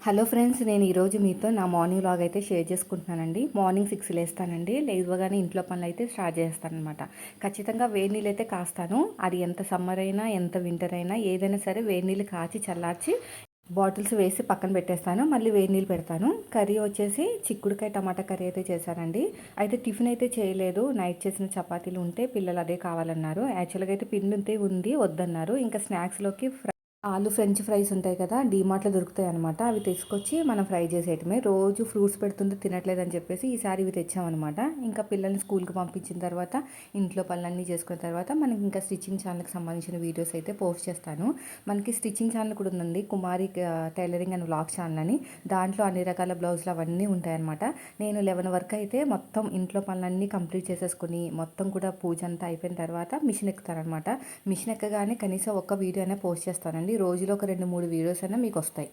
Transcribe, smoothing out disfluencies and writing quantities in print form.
Hello friends, నేను ఈరోజు మీతో నా మార్నింగ్ వ్లాగ్ అయితే షేర్ చేసుకుంటున్నానండి. మార్నింగ్ 6 లేస్తానండి. లేవగానే ఇంట్లో పనులు అయితే స్టార్ట్ చేస్తానన్నమాట. ఖచ్చితంగా వేడి నీళ్ళు అయితే కాస్తాను. అది ఎంత సమ్మర్ అయినా ఎంత వింటర్ అయినా ఏదైనా సరే వేడి నీళ్ళు కాచి చల్లార్చి బాటిల్స్ వేసి పక్కన పెట్టేస్తాను. మళ్ళీ వేడి నీళ్ళు పెడతాను. కర్రీ వచ్చేసి చిక్కుడుకాయ టమాటా కర్రీ అయితే చేశానండి. అయితే టిఫిన్ అయితే చేయలేదు. నైట్ చేసిన చపాతీలు ఉంటే పిల్లలు అదే కావాలన్నారు. యాక్చువల్గా అయితే పిండి ఉంటే ఉంది వద్దన్నారు. ఇంకా స్నాక్స్లోకి ఆలు ఫ్రెంచ్ ఫ్రైస్ ఉంటాయి కదా, డీమార్ట్లో దొరుకుతాయి అనమాట. అవి తీసుకొచ్చి మనం ఫ్రై చేసేయటమే. రోజు ఫ్రూట్స్ పెడుతుంటే తినట్లేదని చెప్పేసి ఈసారి ఇవి తెచ్చామన్నమాట. ఇంకా పిల్లల్ని స్కూల్కి పంపించిన తర్వాత ఇంట్లో పనులన్నీ చేసుకున్న తర్వాత మనకి ఇంకా స్టిచ్చింగ్ ఛానల్కి సంబంధించిన వీడియోస్ అయితే పోస్ట్ చేస్తాను. మనకి స్టిచ్చింగ్ ఛానల్ కూడా ఉందండి, కుమారి టైలరింగ్ అండ్ వ్లాగ్ ఛానల్ అని. దాంట్లో అన్ని రకాల బ్లౌజులు అవన్నీ ఉంటాయన్నమాట. నేను 11 వరకు అయితే మొత్తం ఇంట్లో పనులన్నీ కంప్లీట్ చేసేసుకుని మొత్తం కూడా పూజ అంతా అయిపోయిన తర్వాత మిషన్ ఎక్కుతానమాట. మిషన్ ఎక్కగానే కనీసం ఒక్క వీడియో అయినా పోస్ట్ చేస్తానండి. రోజులో ఒక 2-3 వీడియోస్ అయినా మీకు వస్తాయి.